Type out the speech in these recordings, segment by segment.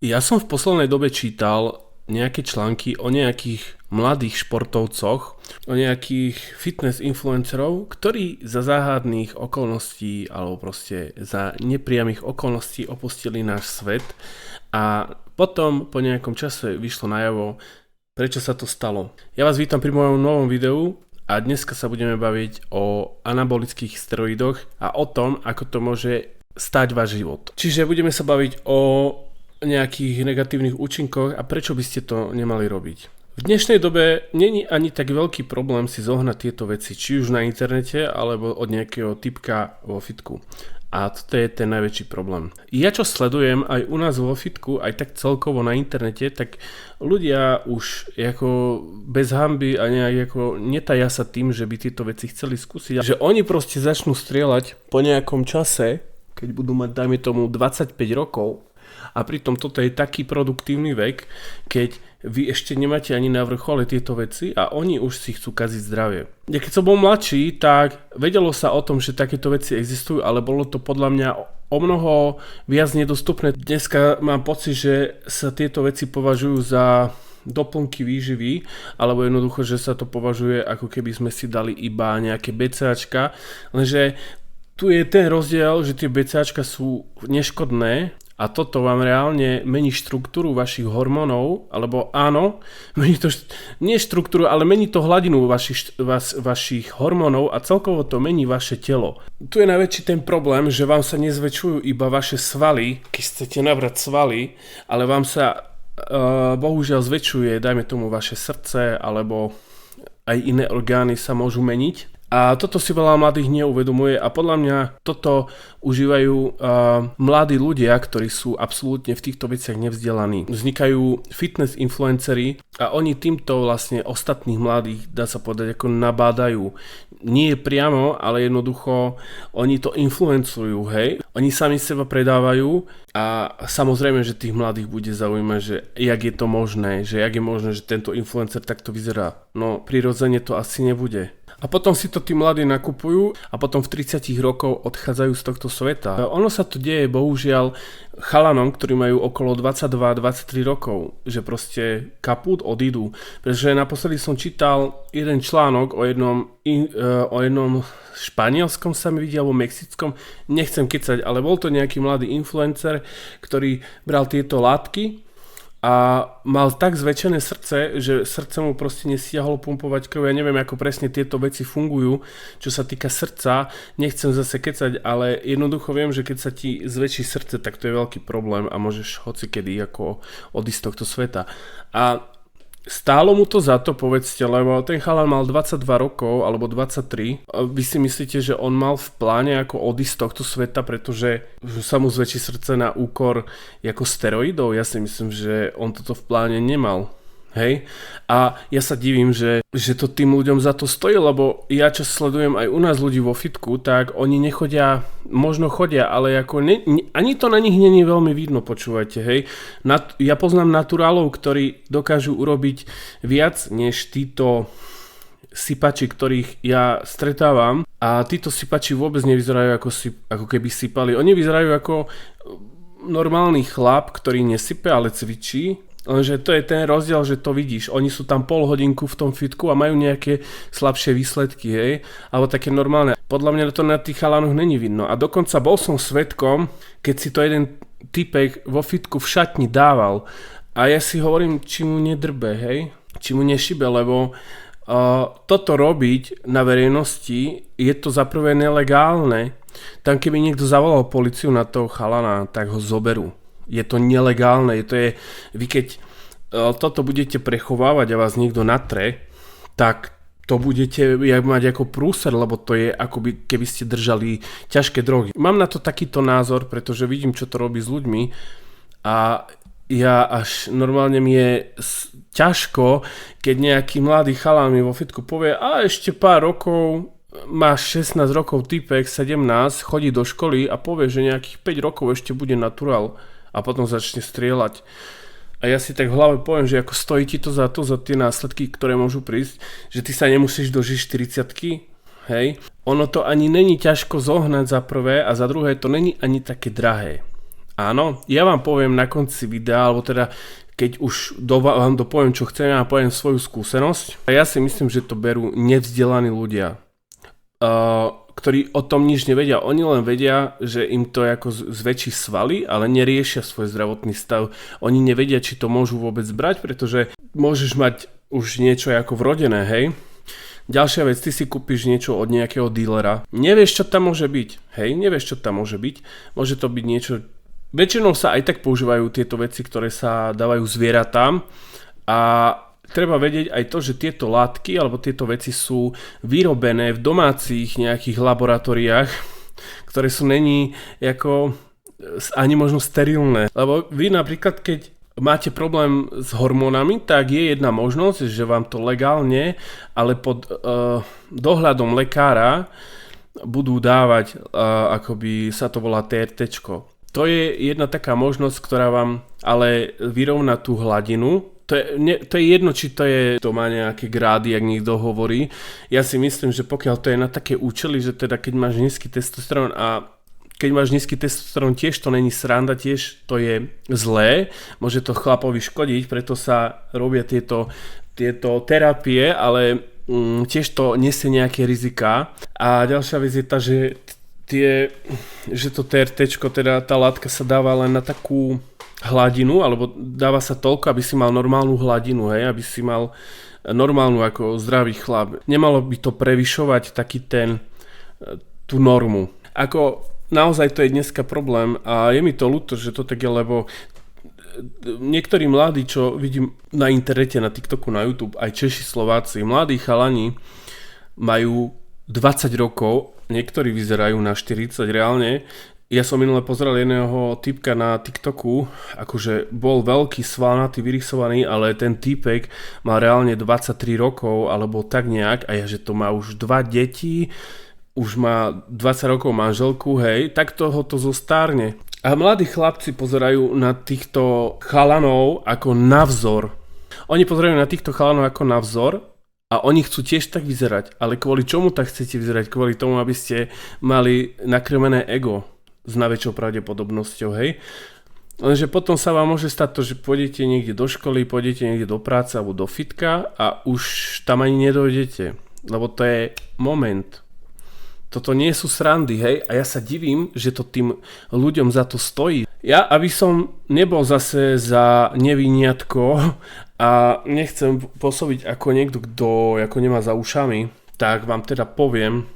Ja som v poslednej dobe čítal nejaké články o nejakých mladých športovcoch, o nejakých fitness influencerov, ktorí za záhadných okolností alebo proste za nepriamých okolností opustili náš svet a potom po nejakom čase vyšlo najavo, prečo sa to stalo. Ja vás vítam pri mojom novom videu a dneska sa budeme baviť o anabolických steroidoch a o tom, ako to môže stať váš život. Čiže budeme sa baviť o nejakých negatívnych účinkoch a prečo by ste to nemali robiť. V dnešnej dobe není ani tak veľký problém si zohnať tieto veci, či už na internete, alebo od nejakého typka vo fitku. A toto je ten najväčší problém. Ja čo sledujem aj u nás vo fitku, aj tak celkovo na internete, tak ľudia už ako bez hanby a nejak ako netajia sa tým, že by tieto veci chceli skúsiť. Že oni proste začnú strieľať po nejakom čase, keď budú mať, dajme tomu, 25 rokov, a pritom toto je taký produktívny vek, keď vy ešte nemáte ani na vrchole tieto veci a oni už si chcú kaziť zdravie. Ja keď som bol mladší, tak vedelo sa o tom, že takéto veci existujú, ale bolo to podľa mňa o mnoho viac nedostupné. Dneska mám pocit, že sa tieto veci považujú za doplnky výživy, alebo jednoducho, že sa to považuje, ako keby sme si dali iba nejaké BCAčka, lenže tu je ten rozdiel, že tie BCAčka sú neškodné a toto vám reálne mení štruktúru vašich hormónov, alebo áno, mení to nie štruktúru, ale mení to hladinu vašich hormónov a celkovo to mení vaše telo. Tu je najväčší ten problém, že vám sa nezväčšujú iba vaše svaly, keď chcete nabrať svaly, ale vám sa bohužiaľ zväčšuje, dajme tomu, vaše srdce, alebo aj iné orgány sa môžu meniť. A toto si veľa mladých neuvedomuje a podľa mňa toto užívajú mladí ľudia, ktorí sú absolútne v týchto veciach nevzdelaní. Vznikajú fitness influenceri a oni týmto vlastne ostatných mladých, dá sa povedať, ako nabádajú. Nie priamo, ale jednoducho oni to influencujú, hej. Oni sami seba predávajú a samozrejme, že tých mladých bude zaujímať, že jak je to možné, že jak je možné, že tento influencer takto vyzerá. No prirodzene to asi nebude. A potom si to tí mladí nakupujú a potom v 30 rokov odchádzajú z tohto sveta. Ono sa to deje bohužiaľ chalanom, ktorí majú okolo 22-23 rokov, že proste kaput odídu. Pretože naposledy som čítal jeden článok o jednom španielskom sa mi videl, alebo mexickom, nechcem kecať, ale bol to nejaký mladý influencer, ktorý bral tieto látky a mal tak zväčšené srdce, že srdce mu proste nestiahlo pumpovať krv. Ja neviem, ako presne tieto veci fungujú, čo sa týka srdca. Nechcem zase kecať, ale jednoducho viem, že keď sa ti zväčší srdce, tak to je veľký problém a môžeš hocikedy ako odísť z tohto sveta. A stálo mu to za to, povedzte, lebo ten chalan mal 22 rokov alebo 23. Vy si myslíte, že on mal v pláne ako odísť z tohto sveta, pretože sa mu zväčší srdce na úkor ako steroidov? Ja si myslím, že on toto v pláne nemal. Hej? A ja sa divím, že to tým ľuďom za to stojí, lebo ja čo sledujem aj u nás ľudí vo fitku, tak oni nechodia, možno chodia, ale ako ani to na nich není veľmi vidno, počúvajte, hej. Ja poznám naturálov, ktorí dokážu urobiť viac než títo sypači, ktorých ja stretávam, a títo sypači vôbec nevyzerajú ako keby sypali. Oni vyzerajú ako normálny chlap, ktorý nesype, ale cvičí. Lenže to je ten rozdiel, že to vidíš. Oni sú tam pol hodinku v tom fitku a majú nejaké slabšie výsledky, hej? Alebo také normálne. Podľa mňa to na tých chalanoch není vidno. A dokonca bol som svedkom, keď si to jeden typek vo fitku v šatni dával. A ja si hovorím, či mu nedrbe, hej? Či mu nešibe, lebo toto robiť na verejnosti je to za prvé nelegálne. Tam keby niekto zavolal políciu na toho chalana, tak ho zoberú. Je to nelegálne, vy keď toto budete prechovávať a vás niekto natre, tak to budete mať ako prúser, lebo to je ako keby ste držali ťažké drogy. Mám na to takýto názor, pretože vidím, čo to robí s ľuďmi a ja až normálne mi je ťažko, keď nejaký mladý chalán mi vo fitku povie, a ešte pár rokov, máš 16 rokov, typek 17, chodí do školy a povie, že nejakých 5 rokov ešte bude naturál. A potom začne strieľať. A ja si tak v hlave poviem, že ako stojí ti to za tie následky, ktoré môžu prísť, že ty sa nemusíš dožiť 40-ky, hej. Ono to ani není ťažko zohnať za prvé a za druhé to není ani také drahé. Áno, ja vám poviem na konci videa, alebo teda keď už vám dopoviem, čo chcem, ja poviem svoju skúsenosť. A ja si myslím, že to berú nevzdelaní ľudia, ktorí o tom nič nevedia. Oni len vedia, že im to ako zväčší svaly, ale neriešia svoj zdravotný stav. Oni nevedia, či to môžu vôbec brať, pretože môžeš mať už niečo ako vrodené, hej. Ďalšia vec, ty si kúpiš niečo od nejakého dílera. Nevieš, čo tam môže byť, hej, nevieš, čo tam môže byť. Môže to byť niečo. Väčšinou sa aj tak používajú tieto veci, ktoré sa dávajú zvieratám a treba vedieť aj to, že tieto látky alebo tieto veci sú vyrobené v domácich nejakých laboratóriách, ktoré sú není ako ani možno sterilné. Lebo vy napríklad, keď máte problém s hormónami, tak je jedna možnosť, že vám to legálne, ale pod dohľadom lekára budú dávať, akoby sa to volá TRT-čko. To je jedna taká možnosť, ktorá vám ale vyrovná tú hladinu. To je jedno, či to má nejaké grády, jak niekto hovorí. Ja si myslím, že pokiaľ to je na také účely, že teda keď máš nízky testosterón a keď máš nízky testosterón, tiež to není sranda, tiež to je zlé. Môže to chlapovi škodiť, preto sa robia tieto terapie, ale tiež to nesie nejaké riziká. A ďalšia vec je tá, že to TRT-čko, teda tá látka sa dáva len na takú hladinu, alebo dáva sa toľko, aby si mal normálnu hladinu, hej, aby si mal normálnu ako zdravý chlap. Nemalo by to prevyšovať tú normu. Ako naozaj to je dneska problém a je mi to ľúto, že to tak je, lebo niektorí mladí, čo vidím na internete, na TikToku, na YouTube, aj Češi, Slováci, mladí chalani majú 20 rokov, niektorí vyzerajú na 40 reálne. Ja som minule pozrel jedného typka na TikToku, akože bol veľký, svalnatý, vyrysovaný, ale ten typek mal reálne 23 rokov, alebo tak nejak, a že to má už 2 deti, už má 20 rokov manželku, hej, tak toho to zostárne. A mladí chlapci pozerajú na týchto chalanov ako na vzor. Oni pozerajú na týchto chalanov ako na vzor, a oni chcú tiež tak vyzerať, ale kvôli čomu tak chcete vyzerať? Kvôli tomu, aby ste mali nakrmené ego s najväčšou pravdepodobnosťou, hej? Lenže potom sa vám môže stať to, že pôjdete niekde do školy, pôjdete niekde do práce alebo do fitka a už tam ani nedojdete, lebo to je moment. Toto nie sú srandy, hej? A ja sa divím, že to tým ľuďom za to stojí. Ja, aby som nebol zase za neviniatko a nechcem pôsobiť ako niekto, kto ako nemá za ušami, tak vám teda poviem,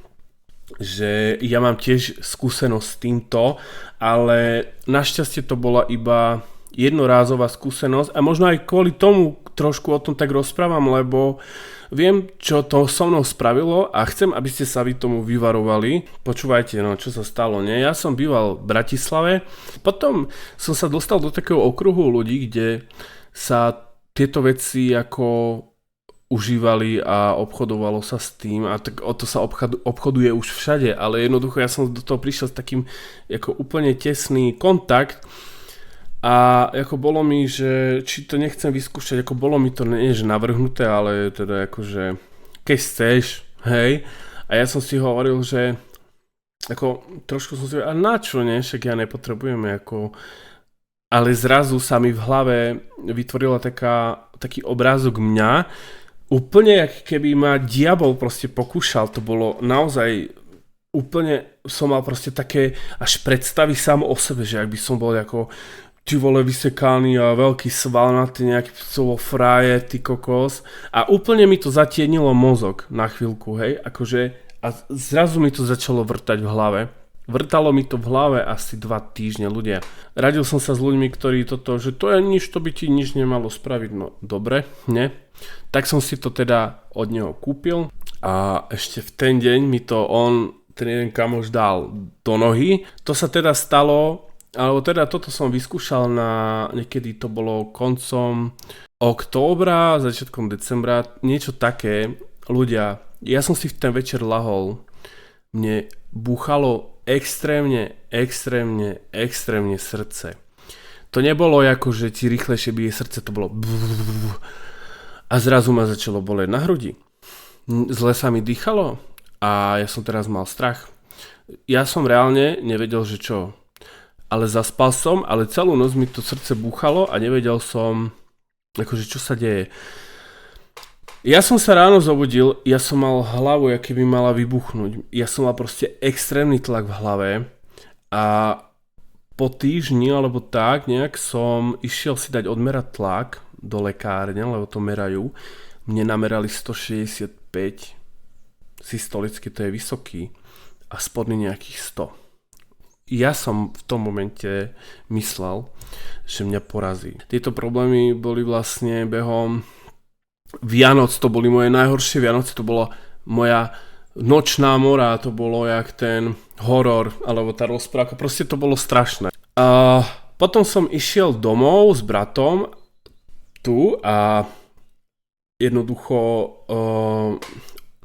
že ja mám tiež skúsenosť s týmto, ale našťastie to bola iba jednorázová skúsenosť a možno aj kvôli tomu trošku o tom tak rozprávam, lebo viem, čo to so mnou spravilo a chcem, aby ste sa vy tomu vyvarovali. Počúvajte, no čo sa stalo, nie? Ja som býval v Bratislave, potom som sa dostal do takého okruhu ľudí, kde sa tieto veci ako užívali a obchodovalo sa s tým a tak o to sa obchoduje už všade, ale jednoducho ja som do toho prišiel s takým ako úplne tesný kontakt. A ako bolo mi, že či to nechcem vyskúšať, ako bolo mi to nie že navrhnuté, ale teda akože keď chceš, hej. A ja som si hovoril, že ako trošku som si hovoril, a na čo, nie? Však ja nepotrebujem ako. Ale zrazu sa mi v hlave vytvorila taký obrázok mňa, úplne jak keby ma diabol proste pokúšal, to bolo naozaj úplne, som mal proste také až predstavy sám o sebe, že ak by som bol ako ty vole vysekaný a veľký svalnatý nejaký psovo frajer, ty kokos. A úplne mi to zatienilo mozog na chvíľku, hej, akože a zrazu mi to začalo vrtať v hlave. Vrtalo mi to v hlave asi 2 týždne, ľudia. Radil som sa s ľuďmi, ktorí že to je nič, to by ti nič nemalo spraviť. No dobre, ne? Tak som si to teda od neho kúpil a ešte v ten deň mi to ten jeden kamoš dal do nohy. To sa teda stalo, alebo teda toto som vyskúšal niekedy to bolo koncom októbra, začiatkom decembra, niečo také. Ľudia, ja som si v ten večer lahol, mne búchalo extrémne srdce. To nebolo ako, že ti rýchlejšie bije srdce, to bolo a zrazu ma začalo boleť na hrudi. Zle sa mi dýchalo a ja som teraz mal strach. Ja som reálne nevedel, že čo. ale zaspal som, ale celú noc mi to srdce búchalo a nevedel som, akože čo sa deje. Ja som sa ráno zobudil, ja som mal hlavu, aké by mala vybuchnúť. Ja som mal proste extrémny tlak v hlave a po týždni alebo tak nejak som išiel si dať odmerať tlak do lekárne, lebo to merajú. Mne namerali 165, systolicky to je vysoký a spodný nejakých 100. Ja som v tom momente myslel, že mňa porazí. Tieto problémy boli vlastne behom Vianoc, to boli moje najhoršie Vianoce, to bola moja nočná mora, to bolo jak ten horor, alebo tá rozprávka, proste to bolo strašné. A potom som išiel domov s bratom tu a jednoducho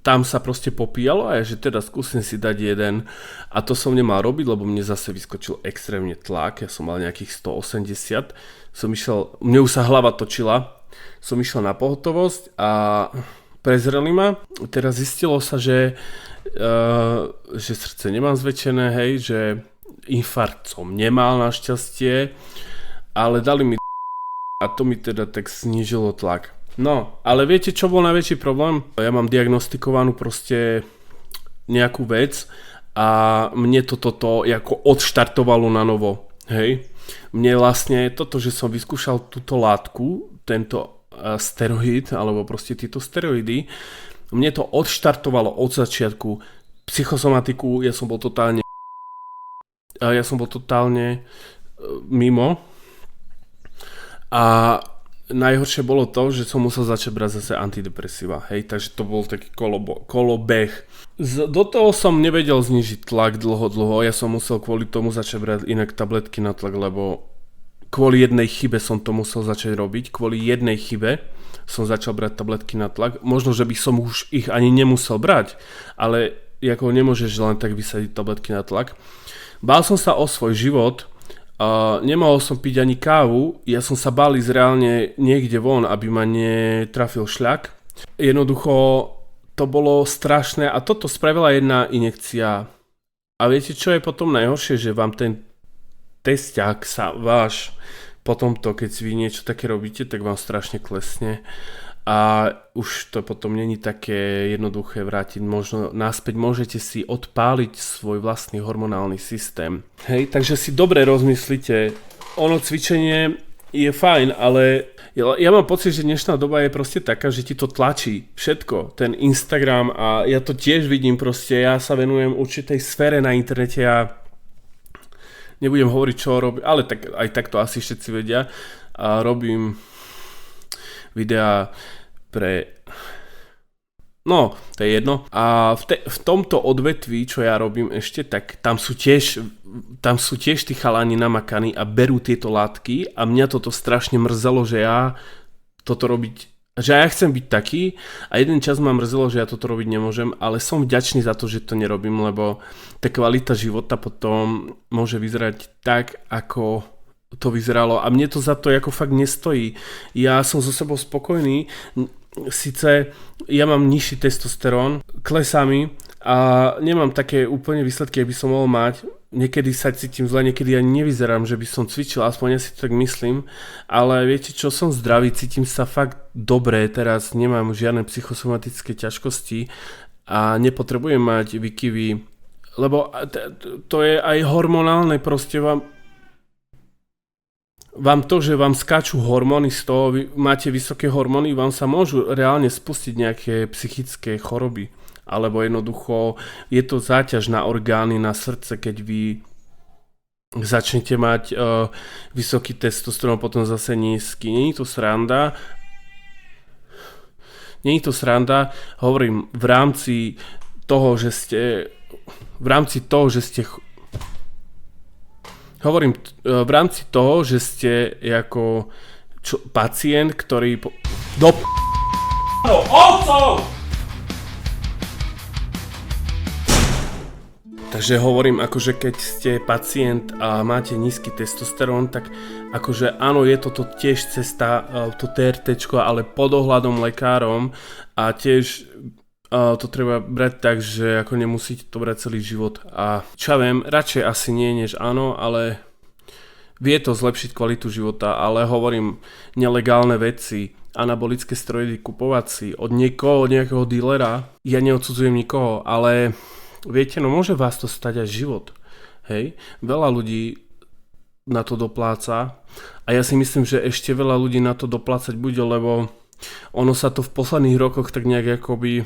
tam sa proste popíjalo a ja, že teda skúsim si dať jeden a to som nemal robiť, lebo mne zase vyskočil extrémne tlak, ja som mal nejakých 180, mne už sa hlava točila, som išiel na pohotovosť a prezreli ma. Teraz zistilo sa, že srdce nemám zväčšené, hej, že infarkt som nemal našťastie, ale dali mi a to mi teda tak znížilo tlak. No, ale viete, čo bol najväčší problém? Ja mám diagnostikovanú proste nejakú vec a mne toto ako odštartovalo na novo, hej. Mne vlastne toto, že som vyskúšal túto látku, tento steroid, alebo proste tieto steroidy, mne to odštartovalo od začiatku psychosomatiku, ja som bol totálne mimo a najhoršie bolo to, že som musel začať brať zase antidepresíva, hej, takže to bol taký kolobeh. Do toho som nevedel znižiť tlak dlho, ja som musel kvôli tomu začať brať inak tabletky na tlak, lebo kvôli jednej chybe som to musel začať robiť, kvôli jednej chybe som začal brať tabletky na tlak, možno, že by som už ich ani nemusel brať, ale ako nemôžeš len tak vysadiť tabletky na tlak. Bál som sa o svoj život, nemohol som piť ani kávu, ja som sa bál ísť reálne niekde von, aby ma netrafil šľak. Jednoducho to bolo strašné a toto spravila jedna injekcia. A viete, čo je potom najhoršie, že vám ten tesťák sa váš potom to, keď si vy niečo také robíte, tak vám strašne klesne a už to potom není také jednoduché vrátiť možno naspäť, môžete si odpáliť svoj vlastný hormonálny systém. Hej, takže si dobre rozmyslite, ono cvičenie je fajn, ale ja mám pocit, že dnešná doba je proste taká, že ti to tlačí všetko, ten Instagram a ja to tiež vidím proste, ja sa venujem určitej sfére na internete a nebudem hovoriť, čo robím, ale tak, aj tak to asi všetci vedia. A robím videá pre... No, to je jedno. A v tomto odvetví, čo ja robím ešte, tak tam sú tiež tí chalani namakaní a berú tieto látky a mňa toto strašne mrzelo, že ja toto že ja chcem byť taký a jeden čas ma mrzelo, že ja toto robiť nemôžem, ale som vďačný za to, že to nerobím, lebo tá kvalita života potom môže vyzerať tak, ako to vyzeralo a mne to za to ako fakt nestojí. Ja som so sebou spokojný, síce ja mám nižší testosterón, klesá mi a nemám také úplne výsledky, aby som mohol mať. Niekedy sa cítim zle, niekedy ani nevyzerám, že by som cvičil, aspoň ja si to tak myslím, ale viete čo, som zdravý, cítim sa fakt dobre, teraz nemám žiadne psychosomatické ťažkosti a nepotrebujem mať výkyvy, lebo to je aj hormonálne, proste vám to, že vám skáču hormóny z toho, vy máte vysoké hormóny, vám sa môžu reálne spustiť nejaké psychické choroby. Alebo jednoducho je to záťaž na orgány, na srdce, keď vy začnete mať vysoký testosterón, potom zase nízky. Není to sranda. Hovorím, v rámci toho, že ste ako pacient, ktorý Takže hovorím, akože keď ste pacient a máte nízky testosterón, tak akože áno, je toto tiež cesta, to TRT, ale pod ohľadom lekárom a tiež to treba brať tak, že ako nemusíte to brať celý život a čo ja viem, radšej asi nie než áno, ale vie to zlepšiť kvalitu života, ale hovorím, nelegálne veci, anabolické steroidy kupovať si od niekoho, od nejakého dílera, ja neodsudzujem nikoho, ale viete, no môže vás to stať aj život. Hej, veľa ľudí na to dopláca a ja si myslím, že ešte veľa ľudí na to doplácať bude, lebo ono sa to v posledných rokoch tak nejak akoby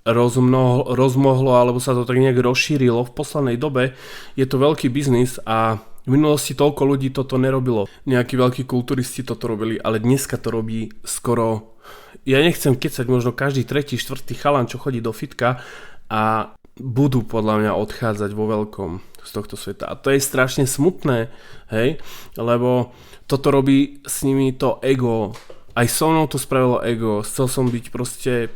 rozmohlo, alebo sa to tak nejak rozšírilo. V poslednej dobe je to veľký biznis a v minulosti toľko ľudí toto nerobilo. Nejakí veľkí kulturisti toto robili, ale dneska to robí skoro, ja nechcem kecať, možno každý tretí, štvrtý chalan, čo chodí do fitka a budú podľa mňa odchádzať vo veľkom z tohto sveta. A to je strašne smutné, hej, lebo toto robí s nimi to ego. Aj so mnou to spravilo ego. Chcel som byť proste,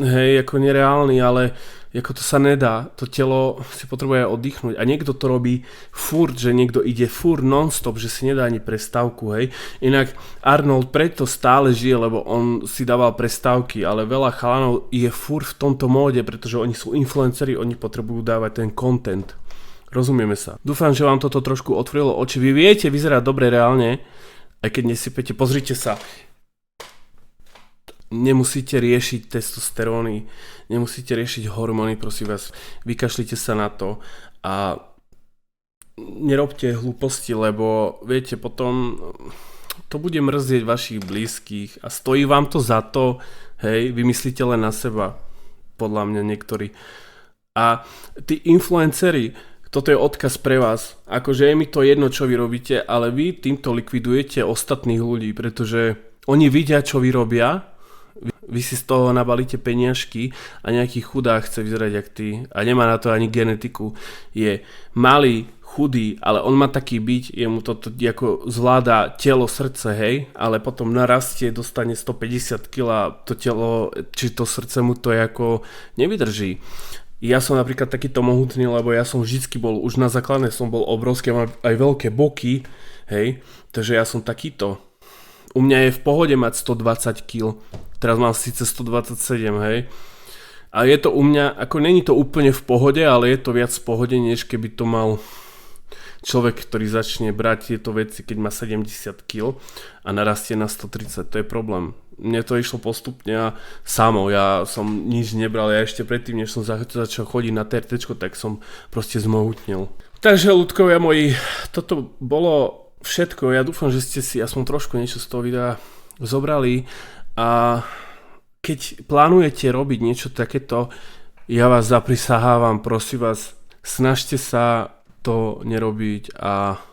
hej, ako nereálny, ale ako to sa nedá. To telo si potrebuje oddychnúť. A niekto to robí furt, že niekto ide furt non-stop, že si nedá ani prestávku, hej. Inak Arnold preto stále žije, lebo on si dával prestávky, ale veľa chalanov je furt v tomto móde, pretože oni sú influenceri, oni potrebujú dávať ten content. Rozumieme sa. Dúfam, že vám toto trošku otvorilo oči. Vy viete vyzerať dobre reálne, aj keď nesypete. Pozrite sa. Nemusíte riešiť testosteróny, nemusíte riešiť hormóny, prosím vás, vykašlite sa na to a nerobte hlúposti, lebo viete, potom to bude mrzieť vašich blízkych a stojí vám to za to, hej, vymyslíte len na seba, podľa mňa niektorí. A tí influenceri, toto je odkaz pre vás, akože je mi to jedno, čo vy robíte, ale vy týmto likvidujete ostatných ľudí, pretože oni vidia, čo vy robia. Vy si z toho nabalíte peniažky a nejaký chudák chce vyzerať jak ty a nemá na to ani genetiku. Je malý, chudý, ale on má taký byť, jemu to ako zvláda telo, srdce, hej, ale potom narastie, dostane 150 kg a to telo, či to srdce mu to ako nevydrží. Ja som napríklad takýto mohutný, lebo ja som vždycky bol, už na základnej som bol obrovský, mám aj veľké boky, hej, takže ja som takýto. U mňa je v pohode mať 120 kg. Teraz mám síce 127, hej. A je to u mňa, ako není to úplne v pohode, ale je to viac v pohode, než keby to mal človek, ktorý začne brať tieto veci, keď má 70 kg a narastie na 130. To je problém. Mne to išlo postupne a samo, ja som nič nebral. Ja ešte predtým, než som začal chodiť na TRT, tak som proste zmohutnil. Takže ľudkovia moji, toto bolo všetko. Ja dúfam, že ste si aspoň trošku niečo z toho videa zobrali. A keď plánujete robiť niečo takéto, ja vás zaprisahávam, prosím vás, snažte sa to nerobiť a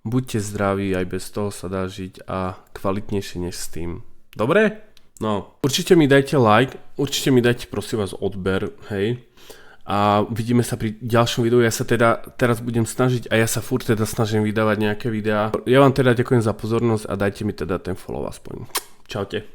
buďte zdraví, aj bez toho sa dá žiť a kvalitnejšie než s tým. Dobre? No, určite mi dajte like, určite mi dajte prosím vás odber, hej. A vidíme sa pri ďalšom videu. Ja sa teda teraz budem snažiť a ja sa furt teda snažím vydávať nejaké videá. Ja vám teda ďakujem za pozornosť a dajte mi teda ten follow aspoň. Čaute.